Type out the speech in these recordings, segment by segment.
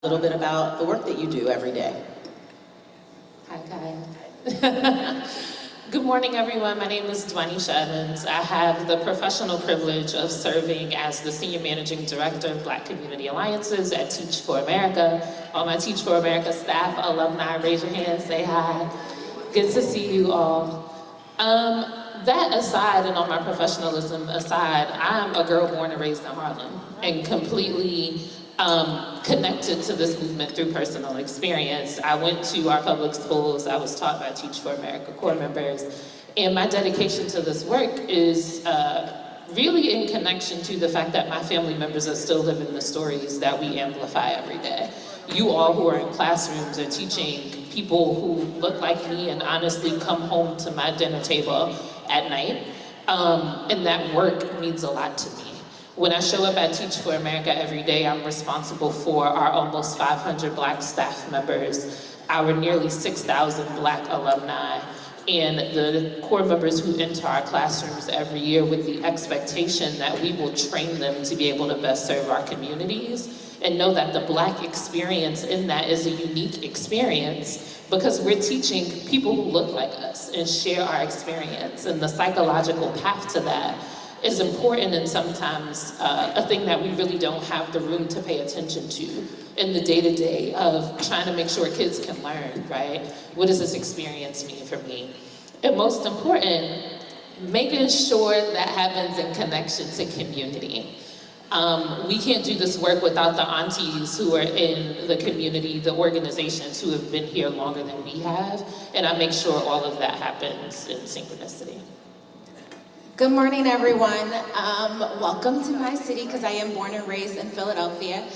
A little bit about the work that you do every day. Hi, Kaya. Good morning, everyone. My name is Dwanisha Evans. I have the professional privilege of serving as the Senior Managing Director of Black Community Alliances at Teach for America. All my Teach for America staff, alumni, raise your hands, say hi. Good to see you all. That aside, and on my professionalism aside, I'm a girl born and raised in Harlem and completely connected to this movement through personal experience. I went to our public schools. I was taught by Teach for America core members. And my dedication to this work is really in connection to the fact that my family members are still living the stories that we amplify every day. You all who are in classrooms are teaching people who look like me and honestly come home to my dinner table at night. And that work means a lot to me. When I show up at Teach for America every day, I'm responsible for our almost 500 Black staff members, our nearly 6,000 Black alumni, and the core members who enter our classrooms every year with the expectation that we will train them to be able to best serve our communities, and know that the Black experience in that is a unique experience because we're teaching people who look like us and share our experience, and the psychological path to that is important and sometimes a thing that we really don't have the room to pay attention to in the day-to-day of trying to make sure kids can learn, right? What does this experience mean for me? And most important, making sure that happens in connection to community. We can't do this work without the aunties who are in the community, the organizations who have been here longer than we have, and I make sure all of that happens in synchronicity. Good morning, everyone. Welcome to my city, because I am born and raised in Philadelphia.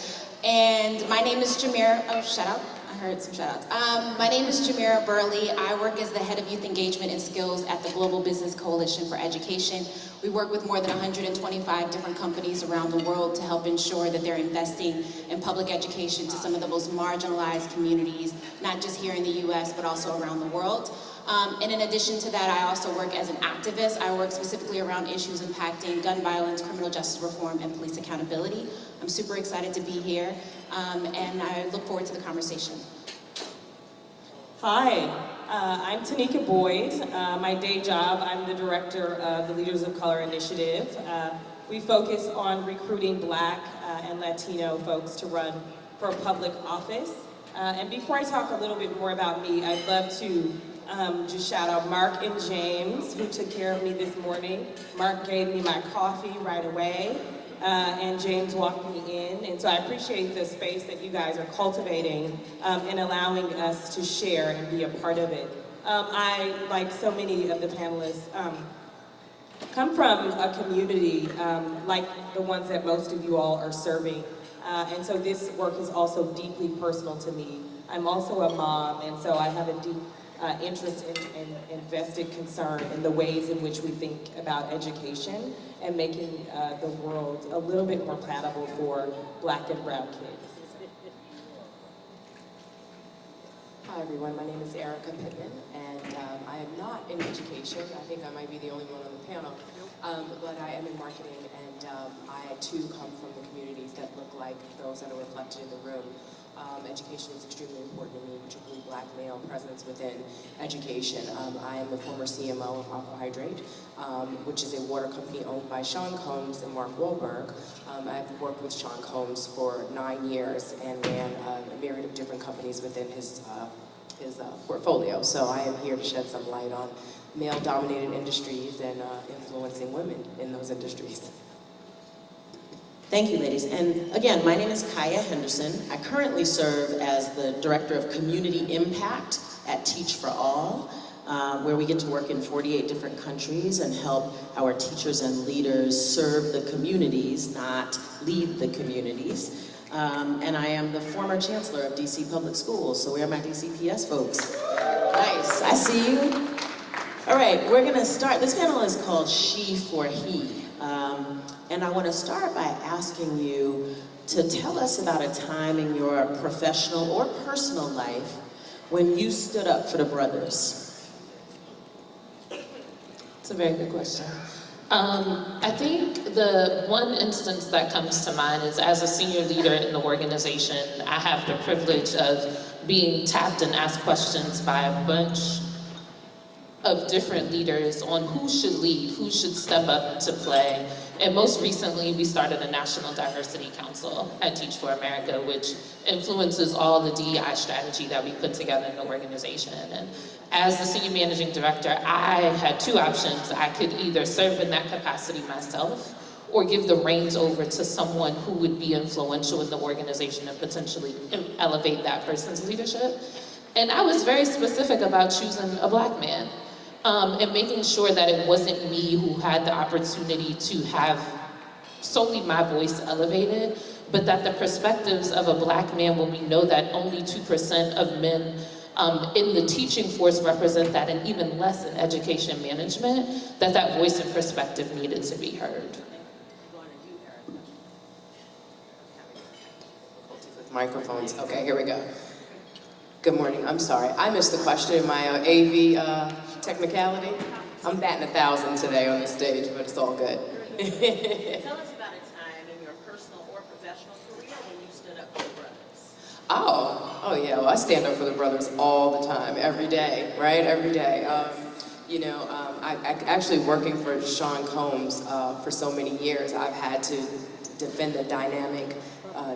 And my name is Jamira, oh, shout out, I heard some shout outs. My name is Jamira Burley. I work as the Head of Youth Engagement and Skills at the Global Business Coalition for Education. We work with more than 125 different companies around the world to help ensure that they're investing in public education to some of the most marginalized communities, not just here in the US, but also around the world. And in addition to that, I also work as an activist. I work specifically around issues impacting gun violence, criminal justice reform, and police accountability. I'm super excited to be here, and I look forward to the conversation. Hi, I'm Tanika Boyd. My day job, I'm the director of the Leaders of Color Initiative. We focus on recruiting Black and Latino folks to run for public office. And before I talk a little bit more about me, I'd love to just shout out Mark and James, who took care of me this morning. Mark gave me my coffee right away, and James walked me in. And so I appreciate the space that you guys are cultivating and allowing us to share and be a part of it. I, like so many of the panelists, come from a community like the ones that most of you all are serving. And so this work is also deeply personal to me. I'm also a mom, and so I have a deep interest and vested concern in the ways in which we think about education and making the world a little bit more palatable for Black and brown kids. Hi everyone, my name is Erica Pittman, and I am not in education. I think I might be the only one on the panel, but I am in marketing, and I too come from the communities that look like those that are reflected in the room. Education is extremely important to me, particularly Black male presence within education. I am the former CMO of Aquahydrate, which is a water company owned by Sean Combs and Mark Wahlberg. I've worked with Sean Combs for 9 years and ran a myriad of different companies within his portfolio. So I am here to shed some light on male-dominated industries and influencing women in those industries. Thank you, ladies. And again, my name is Kaya Henderson. I currently serve as the Director of Community Impact at Teach for All, where we get to work in 48 different countries and help our teachers and leaders serve the communities, not lead the communities. And I am the former Chancellor of DC Public Schools, so where are my DCPS folks? Nice, I see you. All right, we're gonna start. This panel is called She for He. And I want to start by asking you to tell us about a time in your professional or personal life when you stood up for the brothers. It's a very good question. I think the one instance that comes to mind is as a senior leader in the organization, I have the privilege of being tapped and asked questions by a bunch of different leaders on who should lead, who should step up to play. And most recently, we started a National Diversity Council at Teach for America, which influences all the DEI strategy that we put together in the organization. And as the Senior Managing Director, I had two options. I could either serve in that capacity myself or give the reins over to someone who would be influential in the organization and potentially elevate that person's leadership. And I was very specific about choosing a Black man. And making sure that it wasn't me who had the opportunity to have solely my voice elevated, but that the perspectives of a Black man, when we know that only 2% of men in the teaching force represent that, and even less in education management, that voice and perspective needed to be heard. Microphones. Okay, here we go. Good morning. I'm sorry. I missed the question in my AV technicality. I'm batting 1,000 today on the stage, but it's all good. Tell us about a time in your personal or professional career when you stood up for your brothers. Oh yeah. Well, I stand up for the brothers all the time, every day, right? Every day. I actually working for Sean Combs for so many years, I've had to defend the dynamic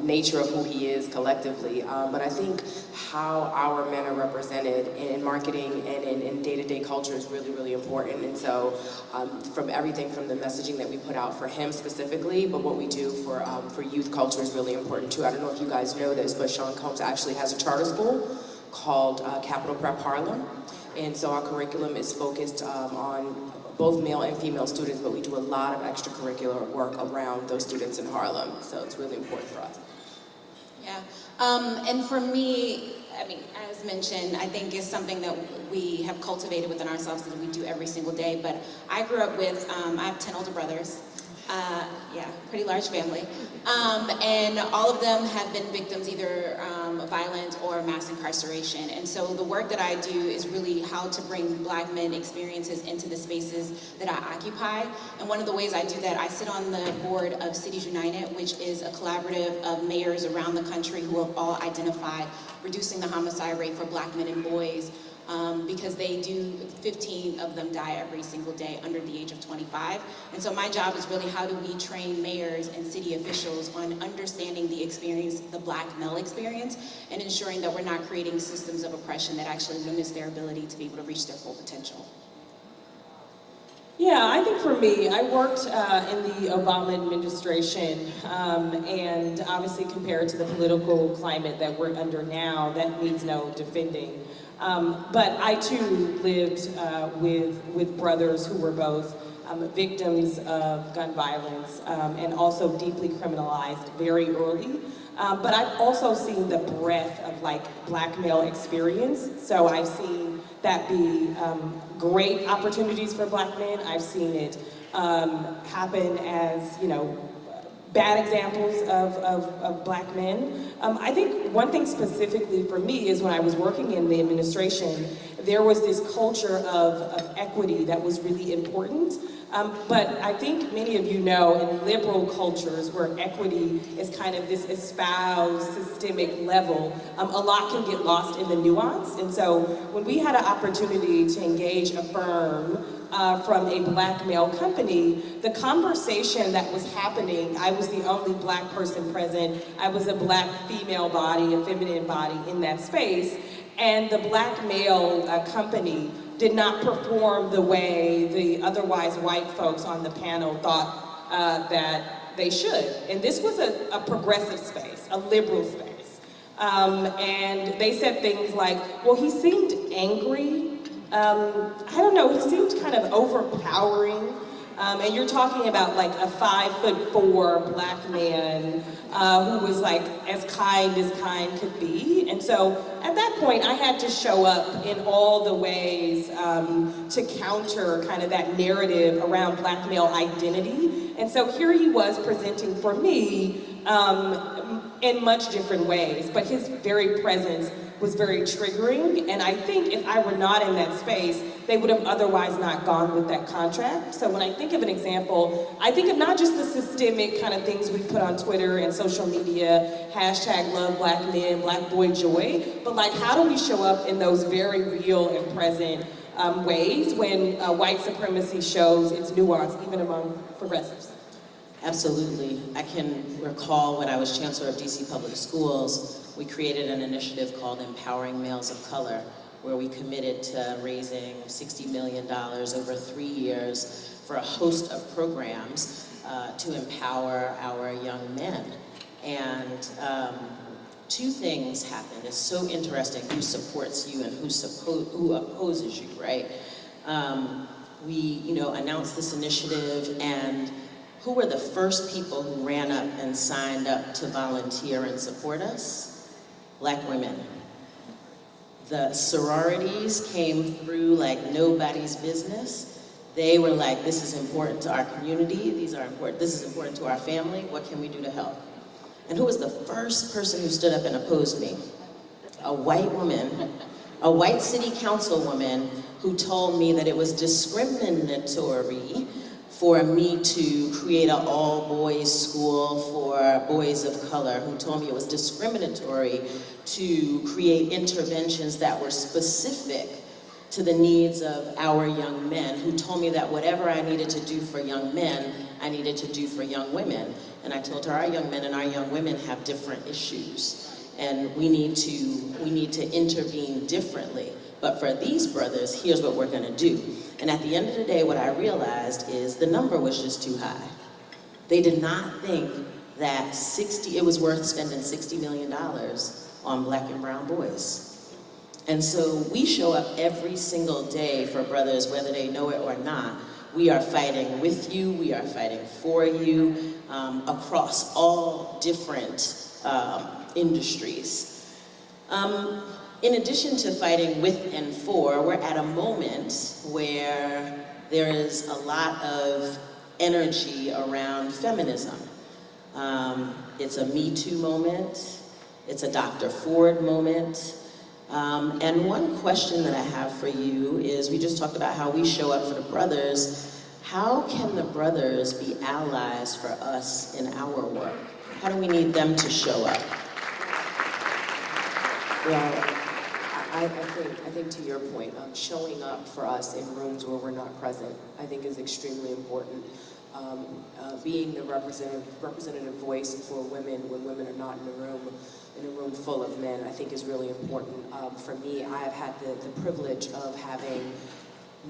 nature of who he is collectively. But I think how our men are represented in marketing and in day-to-day culture is really, really important. And so from everything from the messaging that we put out for him specifically, but what we do for youth culture is really important too. I don't know if you guys know this, but Sean Combs actually has a charter school called Capital Prep Harlem. And so our curriculum is focused on both male and female students, but we do a lot of extracurricular work around those students in Harlem. So it's really important for us. Yeah, and for me, I mean, as mentioned, I think it's something that we have cultivated within ourselves that we do every single day. But I grew up with, I have 10 older brothers. Yeah, pretty large family. And all of them have been victims either violent or mass incarceration. And so the work that I do is really how to bring Black men experiences into the spaces that I occupy. And one of the ways I do that, I sit on the board of Cities United, which is a collaborative of mayors around the country who have all identified reducing the homicide rate for Black men and boys. Because they do, 15 of them die every single day under the age of 25. And so my job is really how do we train mayors and city officials on understanding the experience, the Black male experience, and ensuring that we're not creating systems of oppression that actually limits their ability to be able to reach their full potential. Yeah, I think for me, I worked in the Obama administration, and obviously compared to the political climate that we're under now, that needs no defending. But I too lived with brothers who were both victims of gun violence and also deeply criminalized very early. But I've also seen the breadth of Black male experience. So I've seen that be great opportunities for Black men. I've seen it happen as, bad examples of Black men. I think one thing specifically for me is when I was working in the administration, there was this culture of equity that was really important. But I think many of you know in liberal cultures where equity is kind of this espoused systemic level, a lot can get lost in the nuance. And so when we had an opportunity to engage a firm from a Black male company, the conversation that was happening, I was the only Black person present, I was a Black female body, a feminine body in that space, and the Black male company did not perform the way the otherwise white folks on the panel thought that they should. And this was a progressive space, a liberal space. And they said things like, well, he seemed angry. I don't know, he seemed kind of overpowering. And you're talking about a 5'4" Black man who was as kind could be. And so at that point, I had to show up in all the ways to counter kind of that narrative around Black male identity. And so here he was presenting for me in much different ways, but his very presence was very triggering, and I think if I were not in that space, they would have otherwise not gone with that contract. So when I think of an example, I think of not just the systemic kind of things we put on Twitter and social media, hashtag love black men, black boy joy, but like how do we show up in those very real and present ways when white supremacy shows its nuance even among progressives? Absolutely. I can recall when I was Chancellor of DC Public Schools, we created an initiative called Empowering Males of Color, where we committed to raising $60 million over 3 years for a host of programs to empower our young men. And two things happened. It's so interesting who supports you and who opposes you, right? We, announced this initiative, and who were the first people who ran up and signed up to volunteer and support us? Black women. The sororities came through like nobody's business. They were like, this is important to our community, this is important to our family, what can we do to help? And who was the first person who stood up and opposed me? A white woman, a white city councilwoman who told me that it was discriminatory for me to create an all-boys school for boys of color, who told me it was discriminatory to create interventions that were specific to the needs of our young men, who told me that whatever I needed to do for young men, I needed to do for young women. And I told her our young men and our young women have different issues, and we need to intervene differently. But for these brothers, here's what we're gonna do. And at the end of the day, what I realized is the number was just too high. They did not think that it was worth spending $60 million on black and brown boys. And so we show up every single day for brothers, whether they know it or not. We are fighting with you, we are fighting for you, across all different industries. In addition to fighting with and for, we're at a moment where there is a lot of energy around feminism. It's a Me Too moment, it's a Dr. Ford moment, and one question that I have for you is, we just talked about how we show up for the brothers. How can the brothers be allies for us in our work? How do we need them to show up? Well, I think to your point, showing up for us in rooms where we're not present, I think is extremely important. Being the representative voice for women when women are not in a room full of men, I think is really important. For me, I have had the privilege of having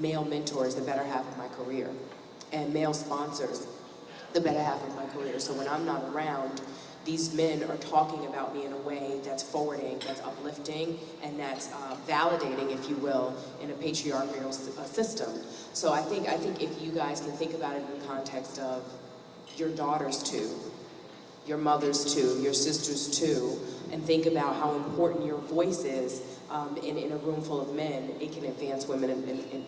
male mentors the better half of my career, and male sponsors the better half of my career. So when I'm not around, these men are talking about me in a way that's forwarding, that's uplifting, and that's validating, if you will, in a patriarchal system. So I think if you guys can think about it in the context of your daughters too, your mothers too, your sisters too, and think about how important your voice is in a room full of men, it can advance women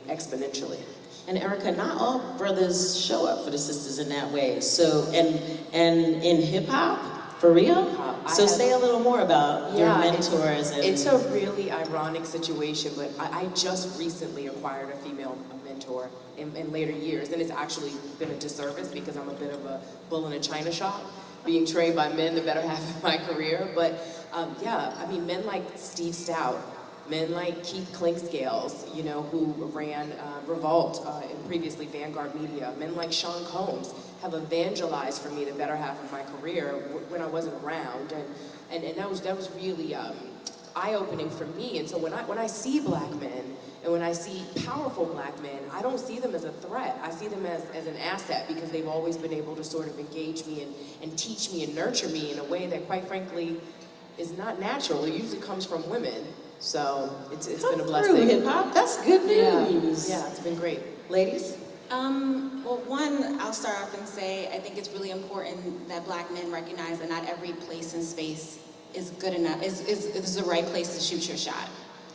exponentially. And Erica, not all brothers show up for the sisters in that way. So, and in hip hop, for real? So say a little more about your mentors. It's a really ironic situation, but I just recently acquired a female mentor in later years, and it's actually been a disservice because I'm a bit of a bull in a china shop, being trained by men the better half of my career. But men like Steve Stout, men like Keith Clinkscales, who ran Revolt and previously Vanguard Media, men like Sean Combs have evangelized for me the better half of my career when I wasn't around, and that was really eye-opening for me. And so when I see black men and when I see powerful black men, I don't see them as a threat. I see them as an asset, because they've always been able to sort of engage me and teach me and nurture me in a way that, quite frankly, is not natural. It usually comes from women. So it's been a blessing. Hip hop, that's good news. Yeah, it's been great. Ladies? Well, one, I'll start off and say, I think it's really important that black men recognize that not every place and space is good enough, is the right place to shoot your shot,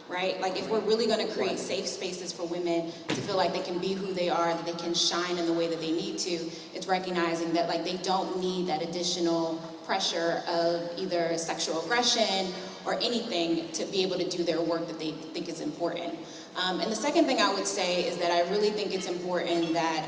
right? Like, if we're really gonna create safe spaces for women to feel like they can be who they are, that they can shine in the way that they need to, it's recognizing that, like, they don't need that additional pressure of either sexual aggression or anything to be able to do their work that they think is important. And the second thing I would say is that I really think it's important that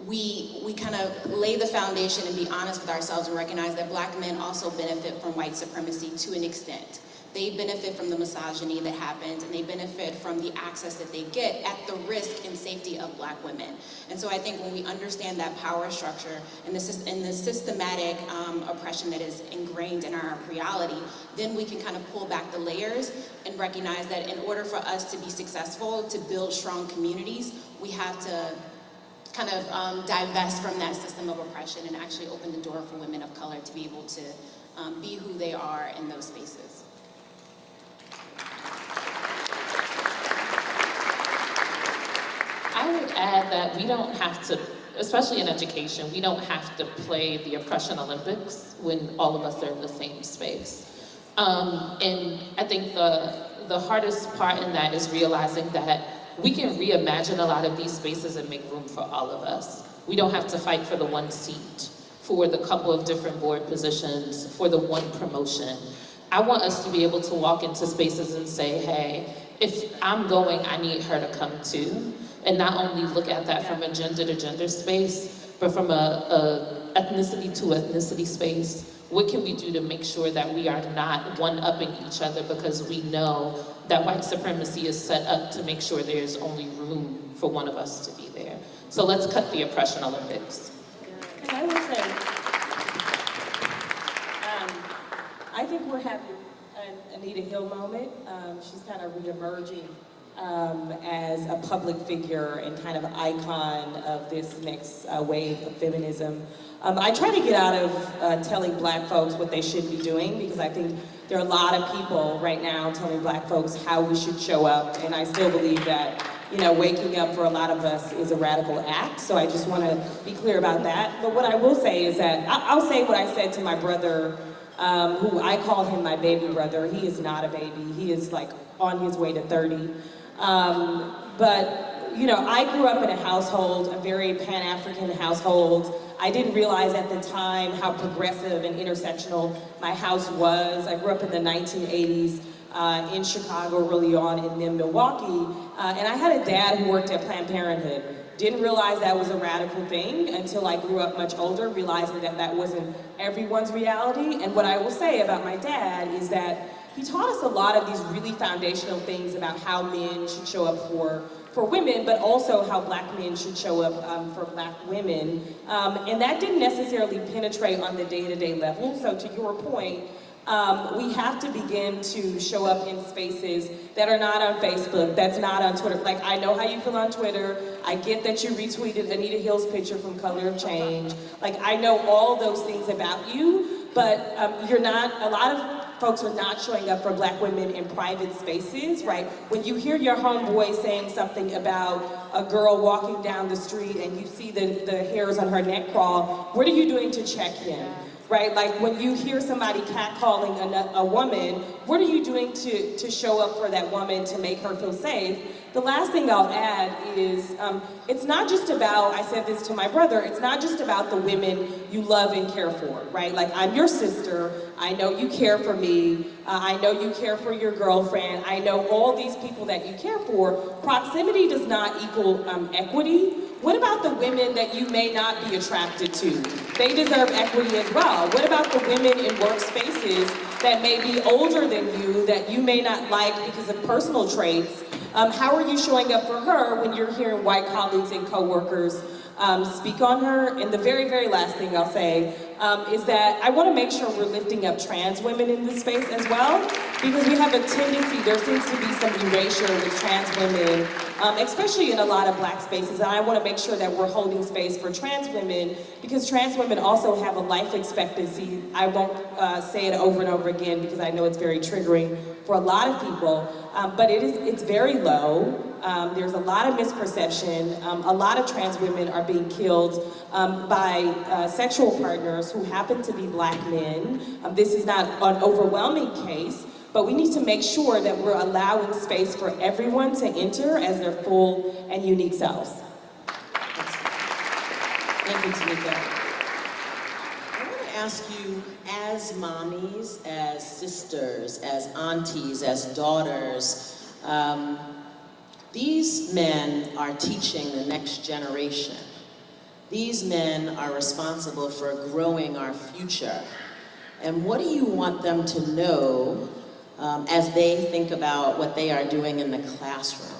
we kind of lay the foundation and be honest with ourselves and recognize that Black men also benefit from white supremacy to an extent. They benefit from the misogyny that happens, and they benefit from the access that they get at the risk and safety of Black women. And so I think when we understand that power structure and the systematic oppression that is ingrained in our reality, then we can kind of pull back the layers and recognize that in order for us to be successful, to build strong communities, we have to kind of divest from that system of oppression and actually open the door for women of color to be able to be who they are in those spaces. I would add that we don't have to, especially in education, we don't have to play the oppression Olympics when all of us are in the same space. And I think the hardest part in that is realizing that we can reimagine a lot of these spaces and make room for all of us. We don't have to fight for the one seat, for the couple of different board positions, for the one promotion. I want us to be able to walk into spaces and say, hey, if I'm going, I need her to come too. And not only look at that from a gender to gender space, but from a ethnicity to ethnicity space. What can we do to make sure that we are not one-upping each other because we know that white supremacy is set up to make sure there's only room for one of us to be there. So let's cut the oppression Olympics. And I will say, I think we're having an Anita Hill moment. She's kind of reemerging as a public figure and kind of icon of this next wave of feminism. I try to get out of telling Black folks what they should be doing because I think there are a lot of people right now telling Black folks how we should show up, and I still believe that, you know, waking up for a lot of us is a radical act, so I just want to be clear about that. But what I will say is that, I'll say what I said to my brother, who I call him my baby brother. He is not a baby, he is like on his way to 30. But you know, I grew up in a household, a very Pan-African household. I didn't realize at the time how progressive and intersectional my house was. I grew up in the 1980s in Chicago, early on, and then Milwaukee. And I had a dad who worked at Planned Parenthood. Didn't realize that was a radical thing until I grew up much older, realizing that that wasn't everyone's reality. And what I will say about my dad is that he taught us a lot of these really foundational things about how men should show up for women, but also how Black men should show up for Black women. And that didn't necessarily penetrate on the day-to-day level. So to your point, we have to begin to show up in spaces that are not on Facebook, that's not on Twitter. Like, I know how you feel on Twitter. I get that you retweeted Anita Hill's picture from Color of Change. Like, I know all those things about you, but you're not, a lot of folks are not showing up for Black women in private spaces, right? When you hear your homeboy saying something about a girl walking down the street and you see the hairs on her neck crawl, what are you doing to check him? Right? Like when you hear somebody catcalling a woman, what are you doing to show up for that woman to make her feel safe? The last thing I'll add is, it's not just about, I said this to my brother, it's not just about the women you love and care for, right? Like, I'm your sister, I know you care for me, I know you care for your girlfriend, I know all these people that you care for. Proximity does not equal equity. What about the women that you may not be attracted to? They deserve equity as well. What about the women in workspaces that may be older than you, that you may not like because of personal traits? How are you showing up for her when you're hearing white colleagues and coworkers speak on her? And the very, very last thing I'll say is that I want to make sure we're lifting up trans women in this space as well, because we have a tendency, there seems to be some erasure with trans women, especially in a lot of Black spaces, and I want to make sure that we're holding space for trans women, because trans women also have a life expectancy. I won't say it over and over again because I know it's very triggering for a lot of people, but it's very low. There's a lot of misperception. A lot of trans women are being killed by sexual partners who happen to be Black men. This is not an overwhelming case, but we need to make sure that we're allowing space for everyone to enter as their full and unique selves. Thank you, Tanika. I want to ask you, as mommies, as sisters, as aunties, as daughters, these men are teaching the next generation. These men are responsible for growing our future. And what do you want them to know as they think about what they are doing in the classroom?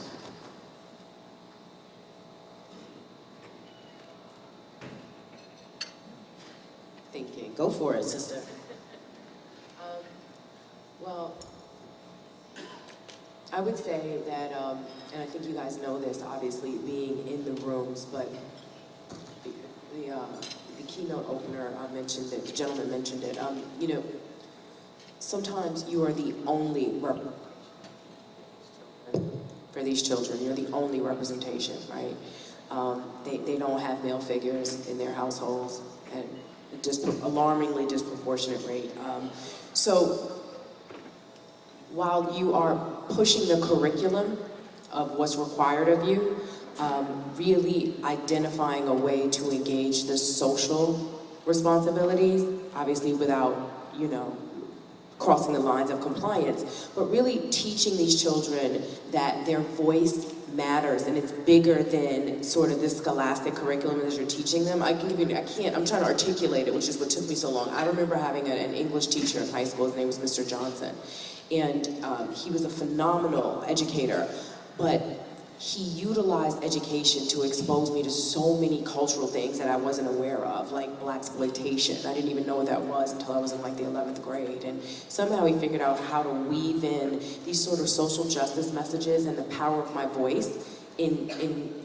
Thinking. Go for it, sister. Well, I would say that, and I think you guys know this, obviously, being in the rooms, but the keynote opener mentioned it, the gentleman mentioned it. You know, sometimes you are the only for these children. You're the only representation, right? They don't have male figures in their households, and just alarmingly disproportionate rate. So while you are pushing the curriculum of what's required of you, really identifying a way to engage the social responsibilities, obviously without, you know, crossing the lines of compliance, but really teaching these children that their voice matters and it's bigger than sort of this scholastic curriculum that you're teaching them. I'm trying to articulate it, which is what took me so long. I remember having an English teacher in high school, his name was Mr. Johnson, and he was a phenomenal educator, but he utilized education to expose me to so many cultural things that I wasn't aware of, like blaxploitation. I didn't even know what that was until I was in like the 11th grade. And somehow he figured out how to weave in these sort of social justice messages and the power of my voice in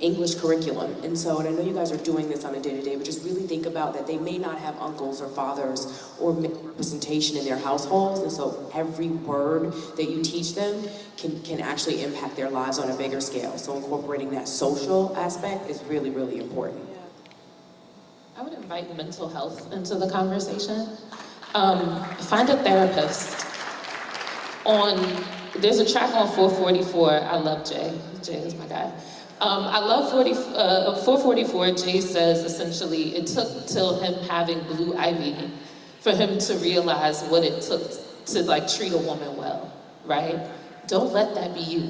English curriculum. And so, and I know you guys are doing this on a day-to-day, but just really think about that they may not have uncles or fathers or representation in their households, and so every word that you teach them can actually impact their lives on a bigger scale. So incorporating that social aspect is really, really important. I would invite mental health into the conversation. Find a therapist. There's a track on 444. I love Jay. Jay is my guy. I love 444. Jay says essentially it took till him having blue ivy for him to realize what it took to like treat a woman well, right? Don't let that be you.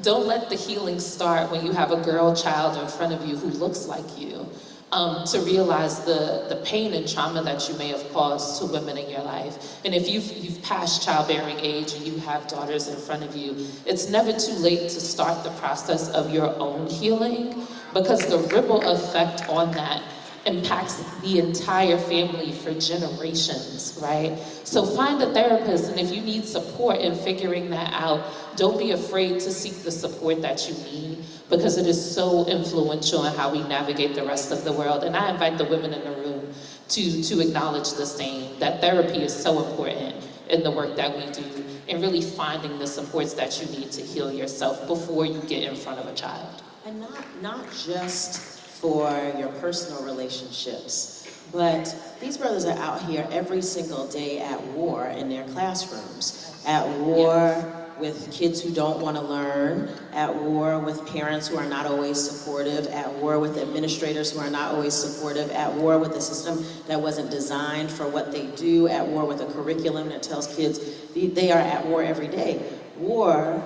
Don't let the healing start when you have a girl child in front of you who looks like you. To realize the pain and trauma that you may have caused to women in your life. And if you've passed childbearing age and you have daughters in front of you, it's never too late to start the process of your own healing, because the ripple effect on that impacts the entire family for generations, right? So find a therapist, and if you need support in figuring that out, don't be afraid to seek the support that you need, because it is so influential in how we navigate the rest of the world. And I invite the women in the room to acknowledge the same, that therapy is so important in the work that we do, and really finding the supports that you need to heal yourself before you get in front of a child. And not just for your personal relationships, but these brothers are out here every single day at war in their classrooms, at war with kids who don't want to learn, at war with parents who are not always supportive, at war with administrators who are not always supportive, at war with a system that wasn't designed for what they do, at war with a curriculum that tells kids they are at war every day. War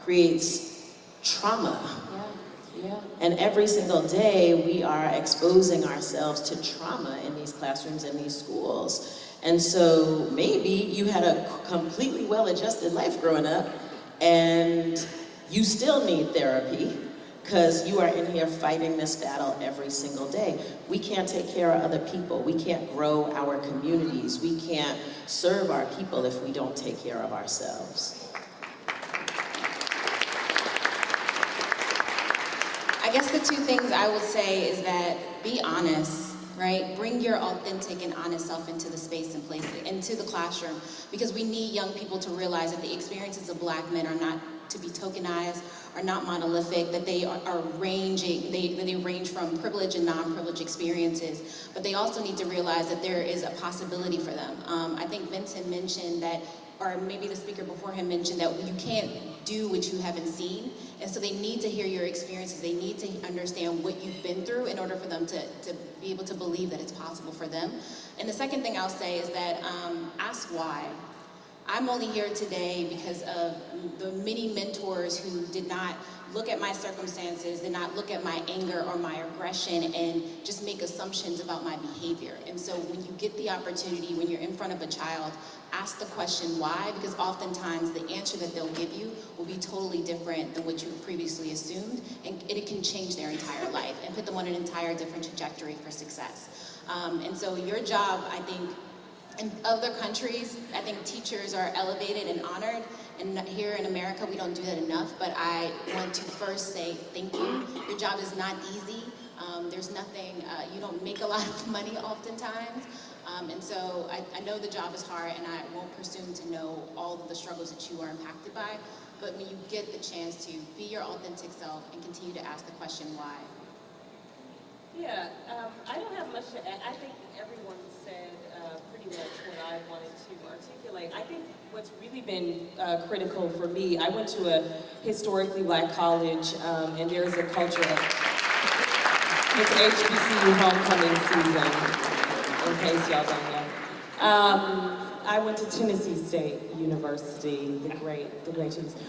creates trauma. Yeah. And every single day we are exposing ourselves to trauma in these classrooms and these schools. And so maybe you had a completely well-adjusted life growing up and you still need therapy because you are in here fighting this battle every single day. We can't take care of other people. We can't grow our communities. We can't serve our people if we don't take care of ourselves. I guess the two things I would say is that be honest, right? Bring your authentic and honest self into the space and place, into the classroom, because we need young people to realize that the experiences of Black men are not to be tokenized, are not monolithic, that they are ranging, they range from privileged and non-privileged experiences, but they also need to realize that there is a possibility for them. I think Vincent mentioned that or maybe the speaker before him mentioned that you can't do what you haven't seen. And so they need to hear your experiences. They need to understand what you've been through in order for them to be able to believe that it's possible for them. And the second thing I'll say is that ask why. I'm only here today because of the many mentors who did not look at my circumstances, did not look at my anger or my aggression and just make assumptions about my behavior. And so when you get the opportunity, when you're in front of a child, ask the question why, because oftentimes the answer that they'll give you will be totally different than what you previously assumed, and it can change their entire life and put them on an entire different trajectory for success. And so your job, I think, in other countries, I think teachers are elevated and honored, and here in America we don't do that enough, but I want to first say thank you. Your job is not easy. There's nothing, you don't make a lot of money oftentimes, and so I know the job is hard, and I won't presume to know all of the struggles that you are impacted by, but when you get the chance to be your authentic self and continue to ask the question why. Yeah, I don't have much to add. I think everyone said pretty much what I wanted to articulate. I think what's really been critical for me, I went to a historically black college, and there's a culture of, it's HBCU homecoming season, in case y'all don't know. I went to Tennessee State University, the great Tennessee.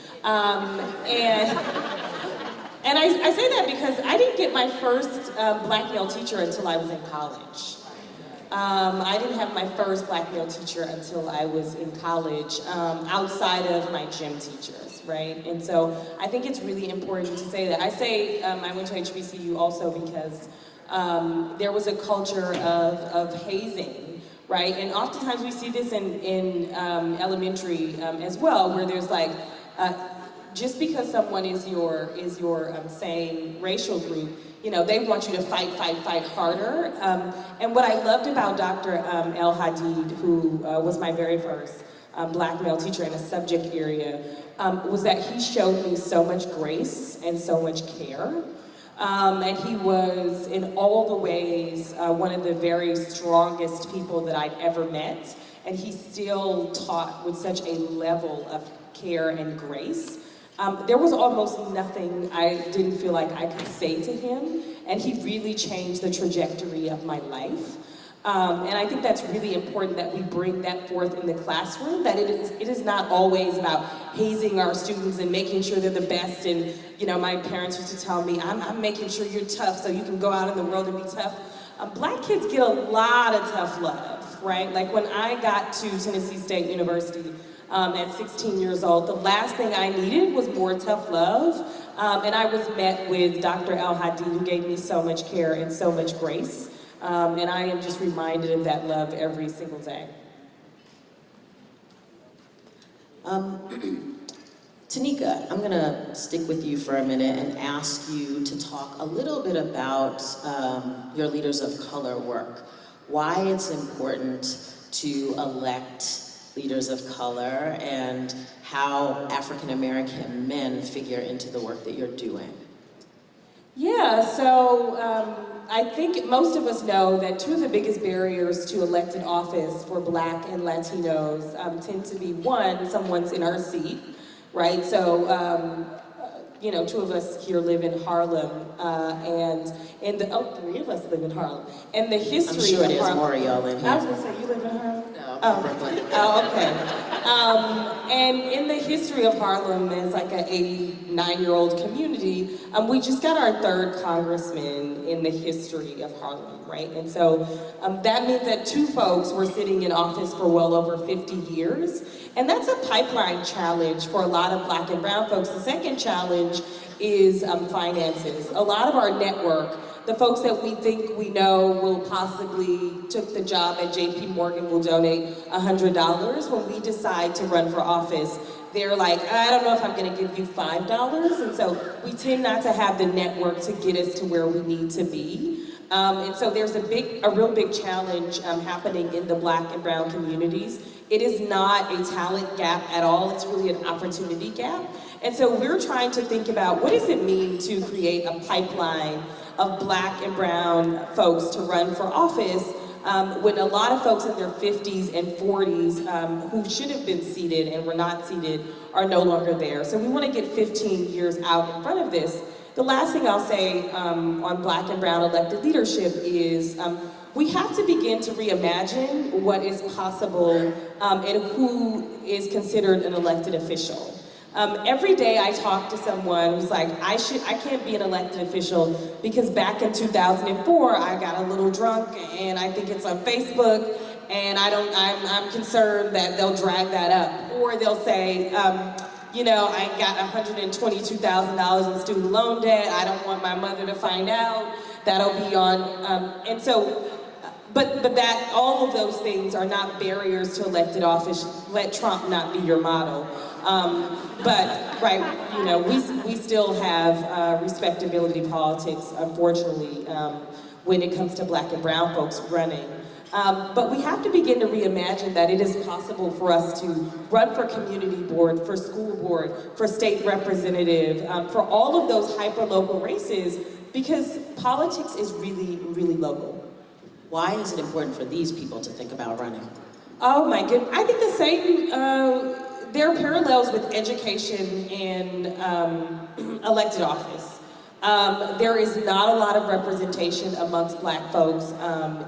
And I say that because I didn't get my first black male teacher until I was in college. I didn't have my first black male teacher until I was in college, outside of my gym teachers, right? And so I think it's really important to say that. I say I went to HBCU also because there was a culture of hazing, right? And oftentimes we see this in elementary as well, where there's like, just because someone is your same racial group, you know, they want you to fight harder. And what I loved about Dr. El Hadid, who was my very first black male teacher in a subject area, was that he showed me so much grace and so much care. And he was, in all the ways, one of the very strongest people that I'd ever met. And he still taught with such a level of care and grace. There was almost nothing I didn't feel like I could say to him, and he really changed the trajectory of my life. And I think that's really important that we bring that forth in the classroom, that it is not always about hazing our students and making sure they're the best. And, you know, my parents used to tell me, I'm making sure you're tough so you can go out in the world and be tough. Black kids get a lot of tough love, right? Like when I got to Tennessee State University, at 16 years old, the last thing I needed was more tough love. And I was met with Dr. El Hadid, who gave me so much care and so much grace. And I am just reminded of that love every single day. Tanika, I'm gonna stick with you for a minute and ask you to talk a little bit about your Leaders of Color work. Why it's important to elect leaders of color and how African American men figure into the work that you're doing. Yeah, so I think most of us know that two of the biggest barriers to elected office for Black and Latinos tend to be, one, someone's in our seat, right? So, you know, two of us here live in Harlem, and three of us live in Harlem. And the history I'm sure of there's Harlem, more of y'all in here. I was gonna say, you live in Harlem? No, Oh. Brooklyn. Oh, okay. And in the history of Harlem, as like an 89-year-old community, we just got our third congressman in the history of Harlem, right? And so that means that two folks were sitting in office for well over 50 years. And that's a pipeline challenge for a lot of Black and brown folks. The second challenge is finances. A lot of our network, the folks that we think we know will possibly took the job at JP Morgan will donate $100. When we decide to run for office, they're like, I don't know if I'm gonna give you $5. And so we tend not to have the network to get us to where we need to be. And so there's a real big challenge happening in the Black and brown communities. It is not a talent gap at all, it's really an opportunity gap. And so we're trying to think about what does it mean to create a pipeline of Black and brown folks to run for office when a lot of folks in their 50s and 40s who should have been seated and were not seated are no longer there. So we want to get 15 years out in front of this. The last thing I'll say on Black and brown elected leadership is we have to begin to reimagine what is possible and who is considered an elected official. Every day I talk to someone who's like, I can't be an elected official because back in 2004 I got a little drunk and I think it's on Facebook and I'm concerned that they'll drag that up. Or they'll say, you know, I got $122,000 in student loan debt. I don't want my mother to find out. That'll be on, and so, but that all of those things are not barriers to elected office. Let Trump not be your model. But right, you know, we still have respectability politics, unfortunately, when it comes to Black and brown folks running. But we have to begin to reimagine that it is possible for us to run for community board, for school board, for state representative, for all of those hyper-local races, because politics is really, really local. Why is it important for these people to think about running? Oh my goodness, I think the same, there are parallels with education and elected office. There is not a lot of representation amongst Black folks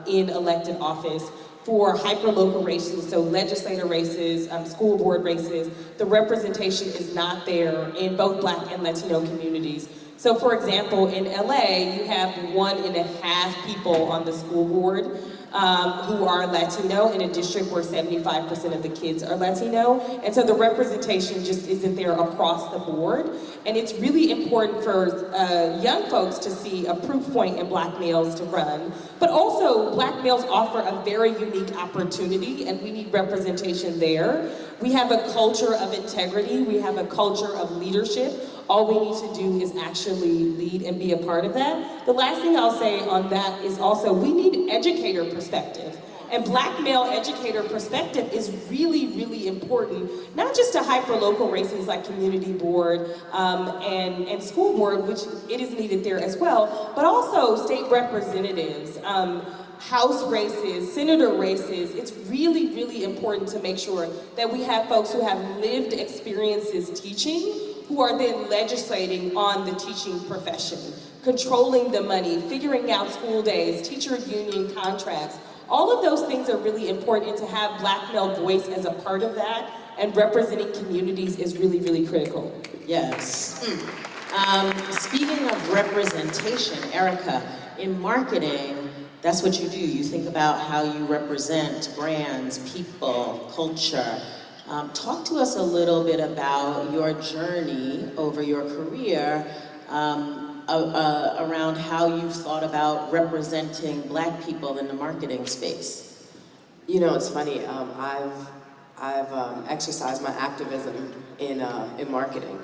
in elected office for hyper-local races, so legislator races, school board races. The representation is not there in both Black and Latino communities. So for example, in LA, you have 1.5 people on the school board who are Latino in a district where 75% of the kids are Latino. And so the representation just isn't there across the board. And it's really important for young folks to see a proof point in Black males to run. But also, Black males offer a very unique opportunity, and we need representation there. We have a culture of integrity. We have a culture of leadership. All we need to do is actually lead and be a part of that. The last thing I'll say on that is also we need educator perspective. And Black male educator perspective is really, really important, not just to hyper-local races like community board and school board, which it is needed there as well, but also state representatives, House races, senator races. It's really, really important to make sure that we have folks who have lived experiences teaching, who are then legislating on the teaching profession, controlling the money, figuring out school days, teacher union contracts. All of those things are really important, and to have Black male voice as a part of that and representing communities is really, really critical. Yes. Speaking of representation, Erica, in marketing, that's what you do. You think about how you represent brands, people, culture. Talk to us a little bit about your journey over your career around how you've thought about representing Black people in the marketing space. You know, it's funny. I've exercised my activism in marketing,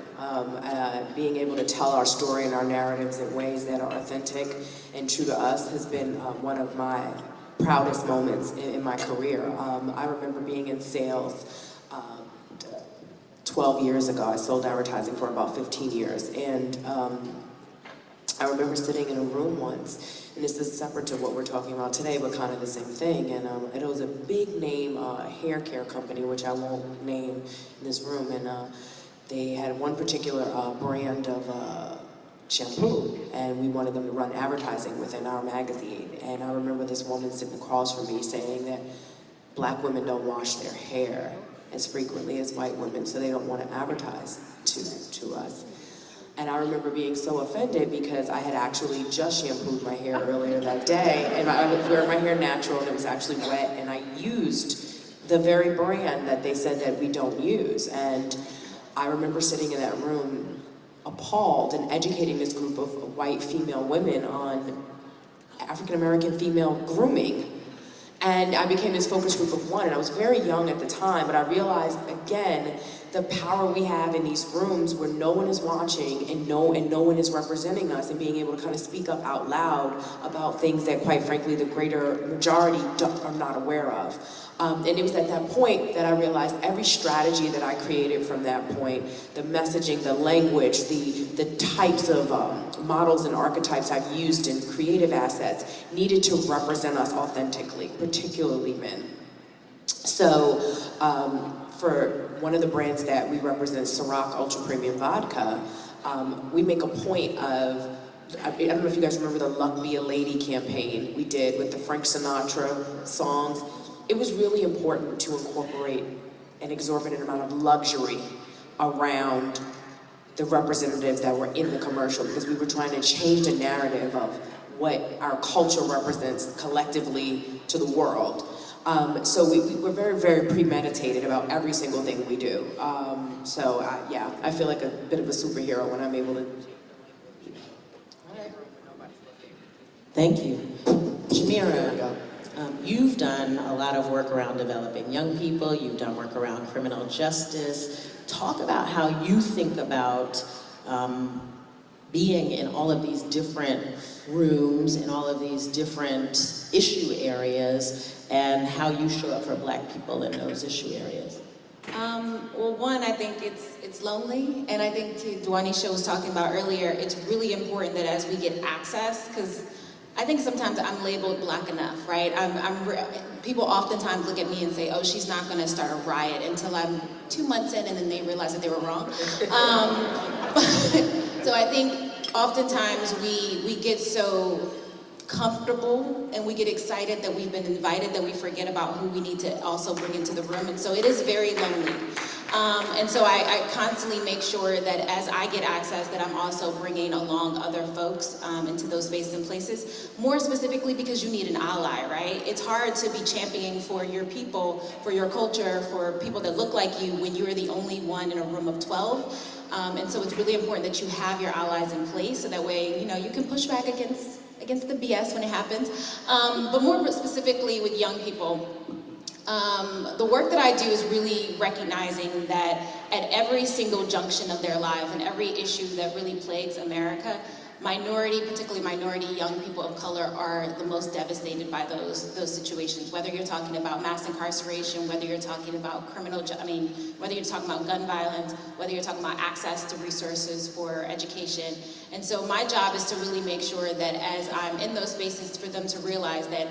being able to tell our story and our narratives in ways that are authentic and true to us has been one of my proudest moments in my career. I remember being in sales 12 years ago. I sold advertising for about 15 years, and I remember sitting in a room once, and this is separate to what we're talking about today, but kind of the same thing, and it was a big name hair care company, which I won't name in this room, and they had one particular brand of shampoo, and we wanted them to run advertising within our magazine, and I remember this woman sitting across from me saying that Black women don't wash their hair as frequently as white women, so they don't want to advertise to us. And I remember being so offended because I had actually just shampooed my hair earlier that day, and I was wearing my hair natural, and it was actually wet, and I used the very brand that they said that we don't use. And I remember sitting in that room appalled and educating this group of white female women on African-American female grooming. And I became this focus group of one, and I was very young at the time, but I realized again the power we have in these rooms where no one is watching and no one is representing us, and being able to kind of speak up out loud about things that, quite frankly, the greater majority are not aware of. And it was at that point that I realized every strategy that I created from that point, the messaging, the language, the types of models and archetypes I've used in creative assets needed to represent us authentically, particularly men. So for one of the brands that we represent, Ciroc Ultra Premium Vodka, we make a point of, I don't know if you guys remember the Luck Be a Lady campaign we did with the Frank Sinatra songs. It was really important to incorporate an exorbitant amount of luxury around the representatives that were in the commercial, because we were trying to change the narrative of what our culture represents collectively to the world. So we're very, very premeditated about every single thing we do. Yeah, I feel like a bit of a superhero when I'm able to. Thank you. Jamira, you've done a lot of work around developing young people, you've done work around criminal justice. Talk about how you think about being in all of these different rooms, in all of these different issue areas, and how you show up for Black people in those issue areas. Well, one, I think it's lonely, and I think to Dwanisha was talking about earlier, it's really important that as we get access, because I think sometimes I'm labeled Black enough, right? People oftentimes look at me and say, oh, she's not gonna start a riot, until I'm 2 months in and then they realize that they were wrong. So I think oftentimes we get so comfortable and we get excited that we've been invited that we forget about who we need to also bring into the room, and so it is very lonely. And so I constantly make sure that as I get access that I'm also bringing along other folks into those spaces and places, more specifically because you need an ally, right? It's hard to be championing for your people, for your culture, for people that look like you when you're the only one in a room of 12. And so it's really important that you have your allies in place, so that way, you know, you can push back against the BS when it happens. But more specifically with young people, the work that I do is really recognizing that at every single junction of their life and every issue that really plagues America, particularly minority young people of color, are the most devastated by those situations. Whether you're talking about mass incarceration, whether you're talking about whether you're talking about gun violence, whether you're talking about access to resources for education. And so my job is to really make sure that as I'm in those spaces, for them to realize that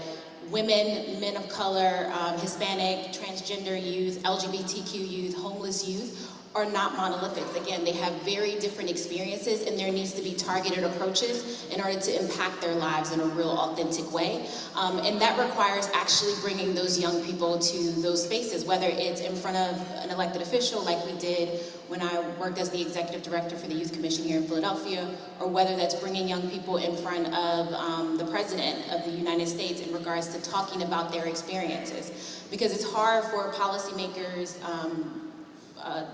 women, men of color, Hispanic, transgender youth, LGBTQ youth, homeless youth are not monolithic. Again, they have very different experiences, and there needs to be targeted approaches in order to impact their lives in a real authentic way. And that requires actually bringing those young people to those spaces, whether it's in front of an elected official like we did when I worked as the executive director for the Youth Commission here in Philadelphia, or whether that's bringing young people in front of the President of the United States in regards to talking about their experiences. Because it's hard for policymakers,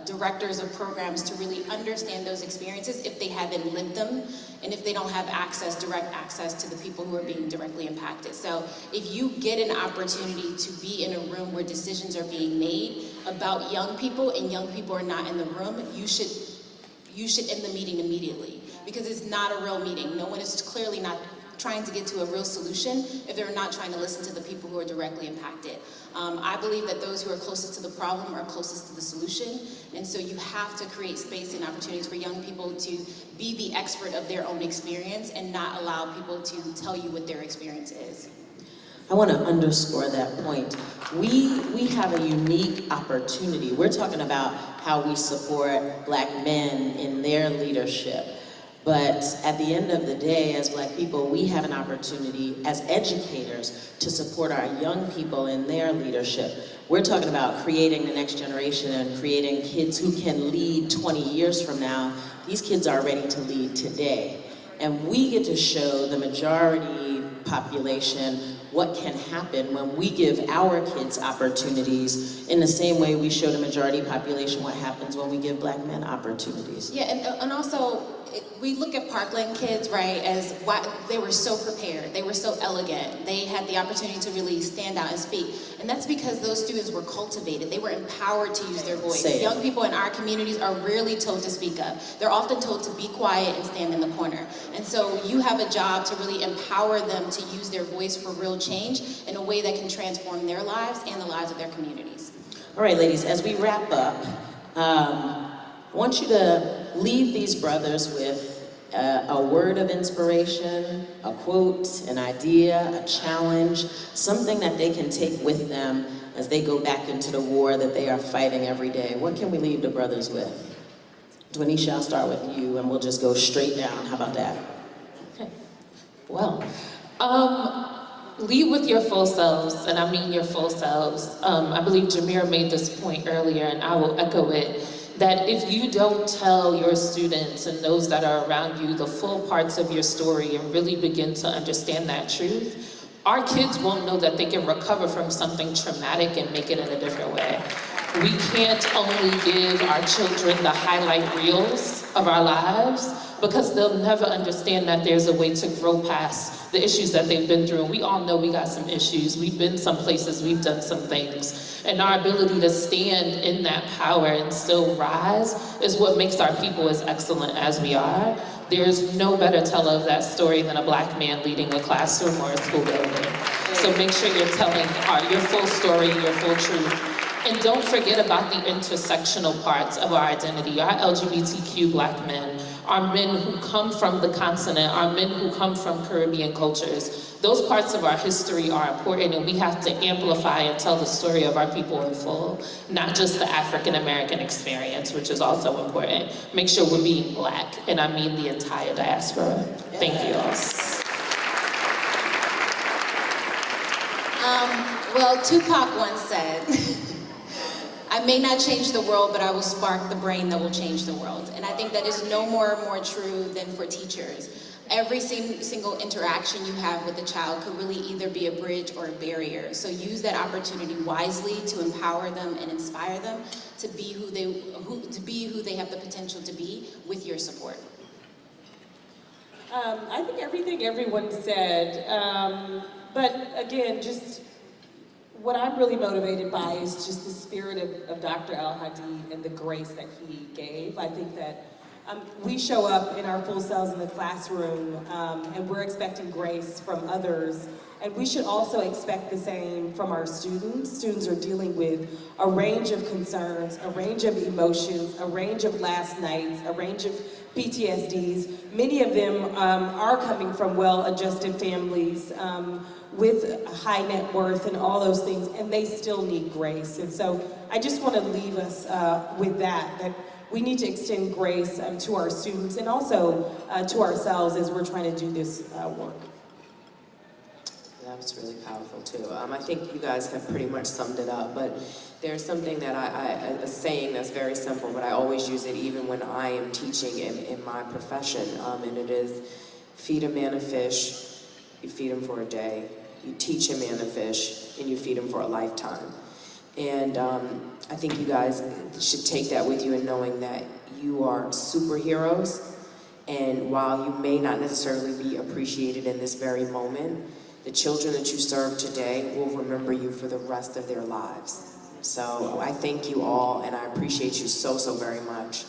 directors of programs to really understand those experiences if they haven't lived them, and if they don't have direct access to the people who are being directly impacted. So if you get an opportunity to be in a room where decisions are being made about young people and young people are not in the room, you should end the meeting immediately, because it's not a real meeting. No one is clearly not trying to get to a real solution if they're not trying to listen to the people who are directly impacted. I believe that those who are closest to the problem are closest to the solution, and so you have to create space and opportunities for young people to be the expert of their own experience and not allow people to tell you what their experience is. I want to underscore that point. We have a unique opportunity. We're talking about how we support Black men in their leadership. But at the end of the day, as Black people, we have an opportunity as educators to support our young people in their leadership. We're talking about creating the next generation and creating kids who can lead 20 years from now. These kids are ready to lead today. And we get to show the majority population what can happen when we give our kids opportunities in the same way we show the majority population what happens when we give Black men opportunities. Yeah, and also, we look at Parkland kids, right, as why they were so prepared, they were so elegant, they had the opportunity to really stand out and speak. And that's because those students were cultivated, they were empowered to use their voice. Say it. Young people in our communities are rarely told to speak up. They're often told to be quiet and stand in the corner. And so you have a job to really empower them to use their voice for real change in a way that can transform their lives and the lives of their communities. All right, ladies, as we wrap up, I want you to leave these brothers with a word of inspiration, a quote, an idea, a challenge, something that they can take with them as they go back into the war that they are fighting every day. What can we leave the brothers with? Dwanisha, I'll start with you and we'll just go straight down. How about that? Okay. Well, lead with your full selves, and I mean your full selves. I believe Jameer made this point earlier, and I will echo it, that if you don't tell your students and those that are around you the full parts of your story and really begin to understand that truth, our kids won't know that they can recover from something traumatic and make it in a different way. We can't only give our children the highlight reels of our lives, because they'll never understand that there's a way to grow past the issues that they've been through. And we all know we got some issues. We've been some places, we've done some things. And our ability to stand in that power and still rise is what makes our people as excellent as we are. There's no better teller of that story than a Black man leading a classroom or a school building. So make sure you're telling your full story, your full truth. And don't forget about the intersectional parts of our identity. Our LGBTQ Black men, our men who come from the continent, our men who come from Caribbean cultures. Those parts of our history are important, and we have to amplify and tell the story of our people in full, not just the African American experience, which is also important. Make sure we're being Black, and I mean the entire diaspora. Thank you all. Well, Tupac once said, I may not change the world, but I will spark the brain that will change the world. And I think that is no more true than for teachers. Every single interaction you have with a child could really either be a bridge or a barrier. So use that opportunity wisely to empower them and inspire them to be who they have the potential to be with your support. I think everything everyone said, but again, just what I'm really motivated by is just the spirit of Dr. El-Hadi and the grace that he gave. I think that we show up in our full selves in the classroom, and we're expecting grace from others, and we should also expect the same from our students. Students are dealing with a range of concerns, a range of emotions, a range of last nights, a range of PTSDs. Many of them are coming from well-adjusted families, with a high net worth and all those things, and they still need grace. And so I just want to leave us with that we need to extend grace to our students and also to ourselves as we're trying to do this work. That was really powerful too. I think you guys have pretty much summed it up, but there's something that a saying that's very simple, but I always use it even when I am teaching in my profession, and it is, feed a man a fish, you feed him for a day. You teach a man a fish, and you feed him for a lifetime. And I think you guys should take that with you in knowing that you are superheroes, and while you may not necessarily be appreciated in this very moment, the children that you serve today will remember you for the rest of their lives. So I thank you all, and I appreciate you so, so very much.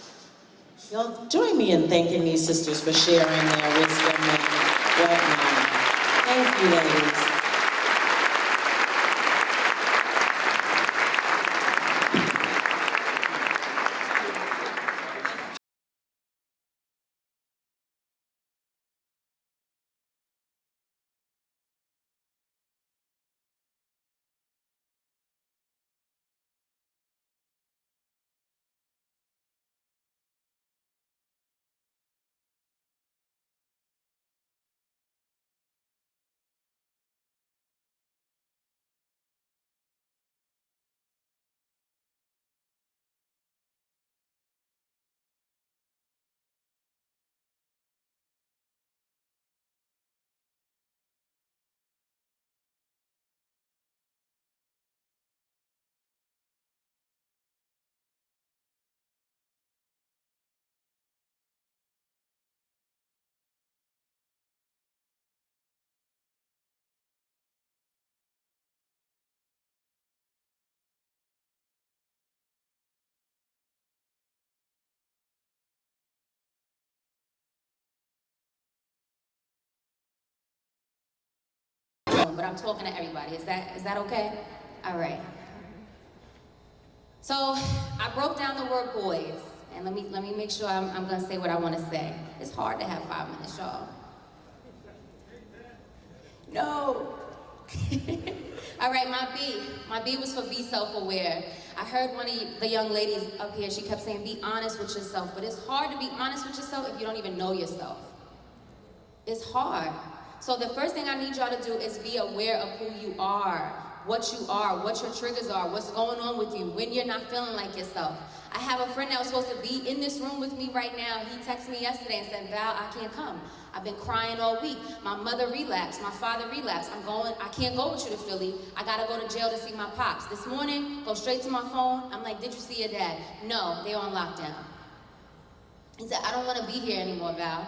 Y'all join me in thanking these sisters for sharing their wisdom and whatnot. Thank you, ladies. room, but I'm talking to everybody. Is that okay? All right. So I broke down the word boys, and let me make sure I'm gonna say what I want to say. It's hard to have 5 minutes, y'all. No. All right, my B was for be self-aware. I heard one of the young ladies up here, she kept saying be honest with yourself, but it's hard to be honest with yourself if you don't even know yourself. It's hard. So the first thing I need y'all to do is be aware of who you are, what your triggers are, what's going on with you, when you're not feeling like yourself. I have a friend that was supposed to be in this room with me right now. He texted me yesterday and said, Val, I can't come. I've been crying all week. My mother relapsed, my father relapsed. I can't go with you to Philly. I gotta go to jail to see my pops. This morning, go straight to my phone. I'm like, did you see your dad? No, they're on lockdown. He said, I don't wanna be here anymore, Val.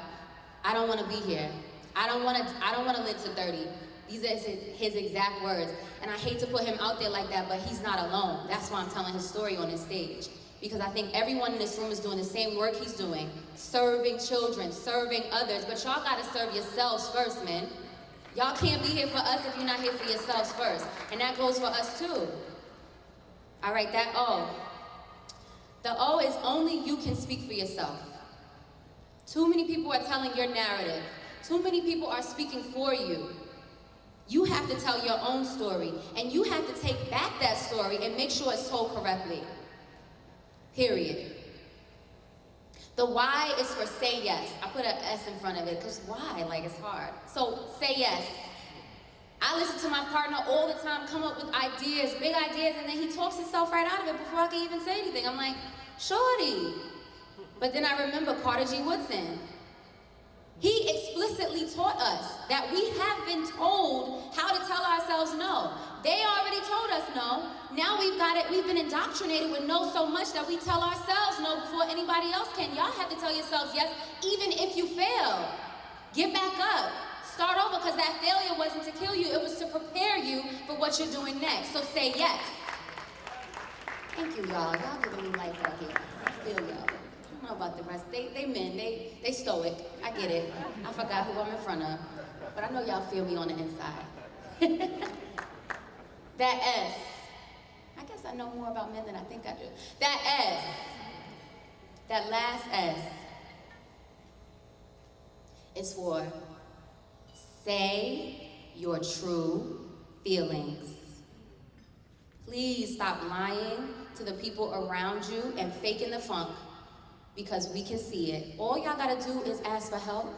I don't wanna be here. I don't wanna live to 30. These are his exact words. And I hate to put him out there like that, but he's not alone. That's why I'm telling his story on this stage. Because I think everyone in this room is doing the same work he's doing. Serving children, serving others. But y'all gotta serve yourselves first, man. Y'all can't be here for us if you're not here for yourselves first. And that goes for us too. All right, that O. The O is only you can speak for yourself. Too many people are telling your narrative. Too many people are speaking for you. You have to tell your own story, and you have to take back that story and make sure it's told correctly. Period. The Y is for say yes. I put an S in front of it, because why? Like, it's hard. So, say yes. I listen to my partner all the time come up with ideas, big ideas, and then he talks himself right out of it before I can even say anything. I'm like, shorty. But then I remember Carter G. Woodson. He explicitly taught us that we have been told how to tell ourselves no. They already told us no. Now we've got it, we've been indoctrinated with no so much that we tell ourselves no before anybody else can. Y'all have to tell yourselves yes, even if you fail. Get back up. Start over, because that failure wasn't to kill you, it was to prepare you for what you're doing next. So say yes. Thank you, y'all. Y'all giving me life out here. I feel y'all. I don't know about the rest. They men, they stoic. I get it. I forgot who I'm in front of. But I know y'all feel me on the inside. That S. I guess I know more about men than I think I do. That S. That last S. Is for say your true feelings. Please stop lying to the people around you and faking the funk, because we can see it. All y'all gotta do is ask for help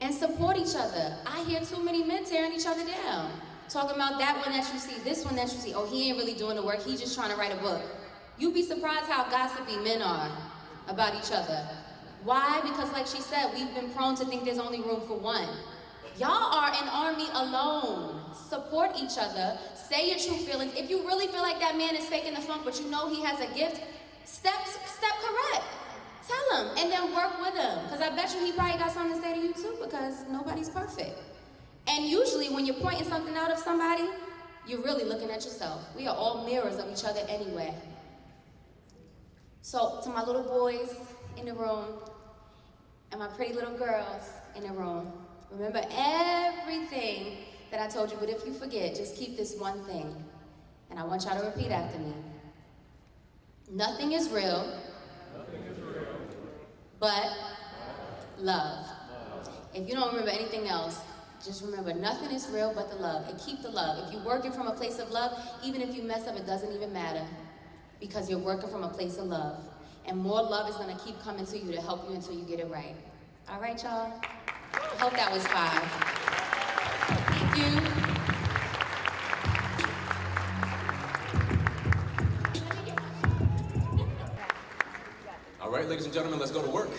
and support each other. I hear too many men tearing each other down. Talking about that one that you see, this one that you see. Oh, he ain't really doing the work, he's just trying to write a book. You'd be surprised how gossipy men are about each other. Why? Because like she said, we've been prone to think there's only room for one. Y'all are an army alone. Support each other, say your true feelings. If you really feel like that man is faking the funk, but you know he has a gift, step correct. Tell him, and then work with him. Because I bet you he probably got something to say to you too, because nobody's perfect. And usually when you're pointing something out of somebody, you're really looking at yourself. We are all mirrors of each other anyway. So to my little boys in the room, and my pretty little girls in the room, remember everything that I told you, but if you forget, just keep this one thing. And I want y'all to repeat after me. Nothing is real. But love. If you don't remember anything else, just remember nothing is real but the love, and keep the love. If you're working from a place of love, even if you mess up, it doesn't even matter, because you're working from a place of love. And more love is gonna keep coming to you to help you until you get it right. All right, y'all? I hope that was 5. Thank you. All right, ladies and gentlemen, let's go to work.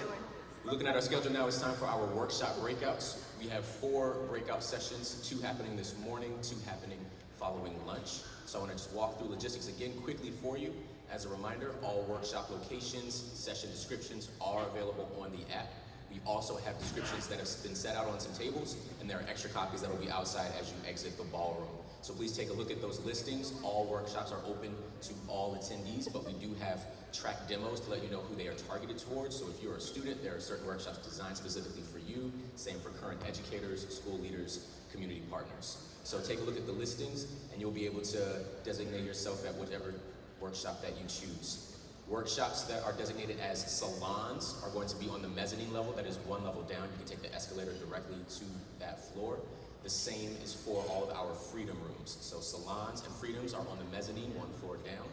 We're looking at our schedule now. It's time for our workshop breakouts. We have 4 breakout sessions, 2 happening this morning, 2 happening following lunch. So I want to just walk through logistics again quickly for you. As a reminder, all workshop locations, session descriptions are available on the app. We also have descriptions that have been set out on some tables, and there are extra copies that will be outside as you exit the ballroom. So please take a look at those listings. All workshops are open to all attendees, but we do have track demos to let you know who they are targeted towards. So if you're a student, there are certain workshops designed specifically for you. Same for current educators, school leaders, community partners. So take a look at the listings and you'll be able to designate yourself at whichever workshop that you choose. Workshops that are designated as salons are going to be on the mezzanine level, that is one level down. You can take the escalator directly to that floor. The same is for all of our freedom rooms. So salons and freedoms are on the mezzanine, one floor down.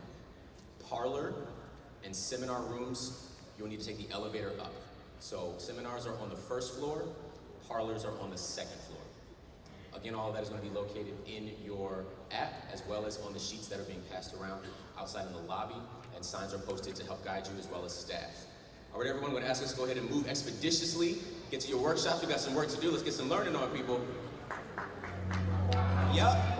Parlor and seminar rooms, you'll need to take the elevator up. So seminars are on the first floor, parlors are on the second floor. Again, all of that is going to be located in your app, as well as on the sheets that are being passed around outside in the lobby, and signs are posted to help guide you as well as staff. All right, everyone, I'm going to ask us to go ahead and move expeditiously, get to your workshops. We've got some work to do. Let's get some learning on, people. Yep.